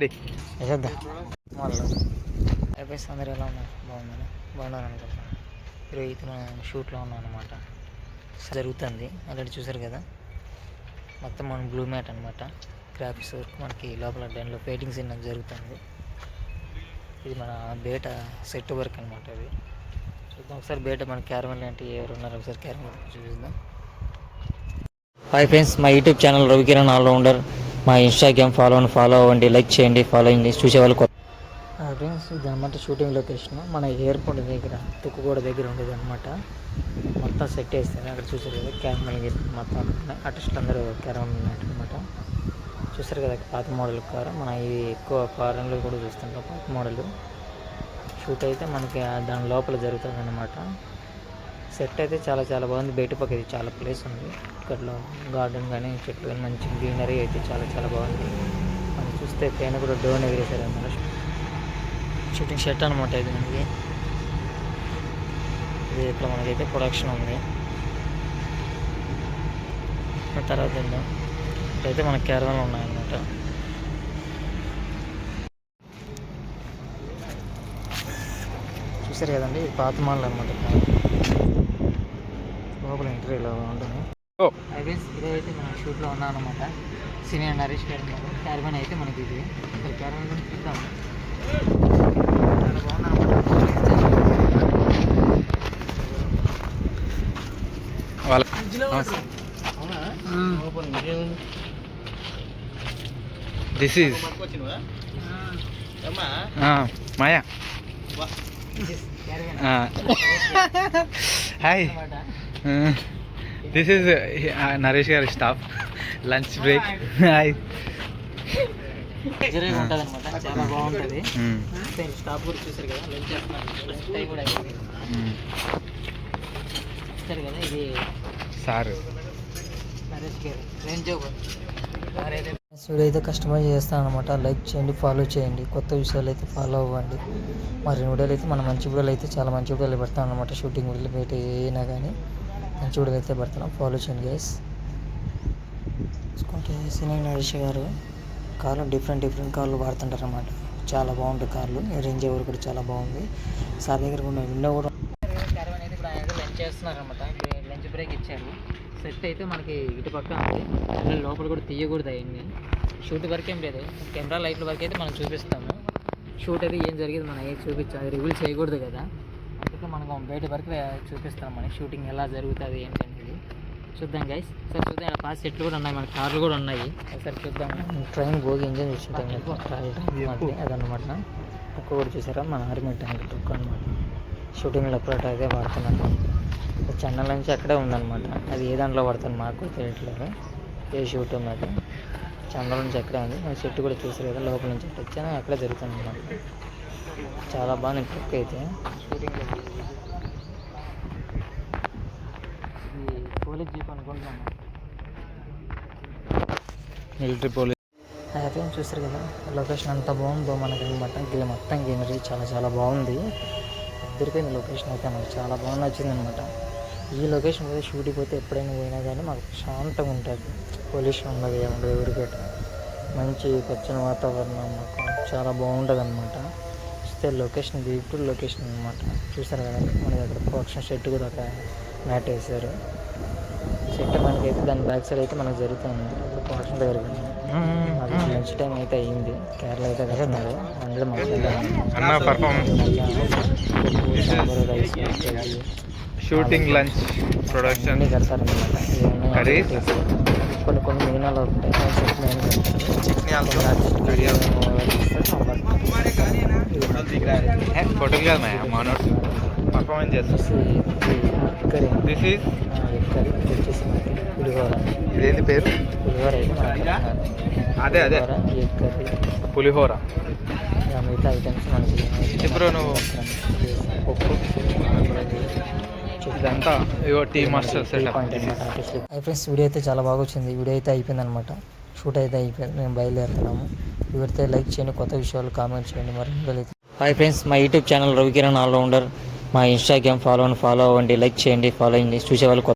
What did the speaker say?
వేసేద్దాం మళ్ళీ అయిపోయి అందరూ ఎలా ఉన్నారు? బాగున్నారు అనుకుంటున్నాను. ఈరోజు అయితే మనం షూట్లో ఉన్నాం అనమాట. జరుగుతుంది ఆల్రెడీ చూసారు కదా. మొత్తం మనం బ్లూ మ్యాట్ అనమాట. గ్రాఫిక్స్ వర్క్ మనకి లోపల దానిలో పెయింటింగ్ సీన్ జరుగుతుంది. ఇది మన బేట సెట్ వర్క్ అనమాట. ఇది చూద్దాం ఒకసారి. బేట మన క్యారవన్ లాంటి ఎవరు ఉన్నారు ఒకసారి క్యారవన్ చూపిద్దాం. హాయ్ ఫ్రెండ్స్, మా యూట్యూబ్ ఛానల్ రవికిరణ్ ఆల్రౌండర్. మా ఇన్స్టాగ్రామ్ ఫాలో అవ్వండి, లైక్ చేయండి, ఫాలో అయ్యండి. చూసేవాళ్ళు ఫ్రెండ్స్ ఇది అనమాట షూటింగ్ లొకేషన్. మన ఎయిర్పోర్ట్ దగ్గర తుక్కుగూడ దగ్గర ఉండేది అనమాట. మొత్తం సెట్ వేస్తారు. అక్కడ చూసారు కదా క్యారవన్ మొత్తం ఆర్టిస్టులు అందరూ క్యారవన్ ఉన్నాయన్నమాట. చూసారు కదా పాత మోడల్ కారు. మన ఇది ఎక్కువ ఫారెన్లో కూడా చూస్తుంటాం పాత మోడల్. షూట్ అయితే మనకి దాని లోపల జరుగుతుంది అనమాట. సెట్ అయితే చాలా చాలా బాగుంది. బయట పక్క ఇది చాలా ప్లేస్ ఉంది. ఇక్కడ గార్డెన్ కానీ చెట్లు కానీ మంచి గ్రీనరీ అయితే చాలా చాలా బాగుంది. మనం చూస్తే పైన కూడా డ్రోన్ ఎగిరేసారు అనమాట. షూటింగ్ సెట్ అనమాట ఇది మనకి. ఇది ఇక్కడ మనకైతే ప్రొడక్షన్ ఉంది. తర్వాత వెళ్దాం. ఇక్కడైతే మన క్యారవాన్లు ఉన్నాయన్నమాట. చూసారు కదండి ఇది పాత మోడల్ అనమాట. లోపల ఎంట్రీ ఇలా ఉంటుంది. ఇదైతే మనం షూట్లో ఉన్నాం అనమాట. సీనియర్ నరేష్ క్యారవాన్ అయితే మనకి ఇది. ఇక్కడ క్యారవాన్ చూద్దాము. చాలా బాగుందన్నమాట. This is Maya. Hi, this is Naresh గారి స్టాఫ్. Lunch break. హాయ్. ఉంటుంది అనమాట. చాలా బాగుంటుంది. స్టాఫ్ కూడా చూసారు కదా లంచ్ చేస్తున్నారు. టైం కూడా అయింది. చూసారు కదా ఇది సార్ నరేష్ గారు రేంజ్ వీడియో అయితే కస్టమైజ్ చేస్తాను అనమాట. లైక్ చేయండి, ఫాలో చేయండి. కొత్త విషయాలు అయితే ఫాలో అవ్వండి. మరి వీడియోలు అయితే మనం మంచి వీడియోలు అయితే చాలా మంచి వీడియోలు పెడతాం అనమాట. షూటింగ్ వీడియోలు బయట అయినా కానీ మంచి వీడియోలు అయితే పెడతాం. ఫాలో చేయండి గైస్. చూసుకుంటే సీనియర్ నరేష్ గారు కార్లు డిఫరెంట్ కార్లు వాడుతుంటారు అనమాట. చాలా బాగుంటుంది కార్లు. రేంజ్ ఓవర్ కూడా చాలా బాగుంది. సార్ దగ్గర ఉన్న విండో కూడా క్యారవాన్ అయితే ఇప్పుడు ఆయన లంచ్ చేస్తున్నారు అనమాట. లంచ్ బ్రేక్ ఇచ్చారు. సెట్ అయితే మనకి ఇటు పక్క ఉంది. లోపల కూడా తీయకూడదు అవన్నీ. షూట్ వరకు ఏం లేదు. కెమెరా లైట్ల వరకు అయితే మనం చూపిస్తాము. షూట్ అయితే ఏం జరిగేది మనం ఏం చూపించాలి, రివీల్ చేయకూడదు కదా. అందుకే మనం బయట వరకు చూపిస్తాం మనకి షూటింగ్ ఎలా జరుగుతుంది ఏంటి అనేది. చూద్దాం గైస్. సార్ చూద్దాం. పాత సెట్లు కూడా ఉన్నాయి, మన కార్లు కూడా ఉన్నాయి. ఒకసారి చూద్దాం. ట్రైన్ భోగి ఎంజాయ్ చేస్తుంటాం అదనమాట. ఒక్క కూడా చూసారా మన ఆర్మీ ట్యాంక్ ఒక్క అనమాట. షూటింగ్లో అప్పుడు అదే వాడుతున్నాను. చెన్నై నుంచి అక్కడే ఉందన్నమాట. అది ఏ దాంట్లో పడుతుంది మాకు తెలియట్లేదు. ఏ షూట్ ఉన్నది చెన్నై నుంచి అక్కడే ఉంది. మన చెట్టు కూడా చూసారు కదా లోపల నుంచి అట్లా వచ్చాను. అక్కడే జరుగుతుంది అన్నమాట. చాలా బాగుంది ట్రిక్ అయితే. షూటింగ్ పోలీస్ జీప్ అనుకుంటున్నాను. Military police. అయితే చూసారు కదా లొకేషన్ అంతా బాగుందో మనకి అనమాట. ఇది మొత్తం గ్రీనరీ చాలా చాలా బాగుంది. దొరికింది లొకేషన్ అయితే మనకు చాలా బాగా నచ్చింది అనమాట. ఈ లొకేషన్ పోతే షూటింగ్ పోతే ఎప్పుడైనా పోయినా కానీ మాకు శాంతంగా ఉంటుంది. పొల్యూషన్ ఉండదు, ఏముండదు. ఊరికేట మంచి పచ్చని వాతావరణం మాకు చాలా బాగుంటుంది అనమాట. చూస్తే లొకేషన్ బ్యూటిఫుల్ లొకేషన్ అనమాట. చూసారు కదా మనకి అక్కడ ప్రొడక్షన్ సెట్ కూడా అక్కడ మ్యాట్ వేసారు. సెట్ మనకైతే దాని బ్యాక్ సైడ్ అయితే మనకు జరుగుతుంది. ప్రొడక్షన్ దగ్గర అది లంచ్ టైం అయితే అయ్యింది. కేరళ అయితే కడుతున్నారు. అందులో రైస్ షూటింగ్ లంచ్ ప్రొడక్షన్ అన్నీ కడతారనమాట. కొన్ని మిగిలినలో ఉంటాయి. ఫోటోలు కాదు మనోడు పర్ఫార్మెన్స్ చేస్తాం. దిస్ ఈజ్ వచ్చేసి మనకి పులిహోర. ఇదేంటి పేరు? పులిహోర అయితే అదే ఎగ్ కర్రీ, పులిహోర. మిగతా ఐటమ్స్ మనకి ఇప్పుడు నువ్వు పప్పు ఇదంతా ఇగో tea master setup. Hi friends, video అయితే చాలా బాగా వచ్చింది. వీడియో అయితే అయిపోయింది అనమాట. షూట్ అయితే అయిపోయింది. మేము బయలుదేరుతున్నాము. వీడితే లైక్ చేయండి, కొత్త విషయాలు కామెంట్ చేయండి. మరి హాయ్ ఫ్రెండ్స్, మా యూట్యూబ్ ఛానల్ రవికిరణ్ ఆల్రౌండర్. మా ఇన్స్టాగ్రామ్ ఫాలో అవ్వండి, లైక్ చేయండి, ఫాలో అయ్యండి. చూసేవాళ్ళు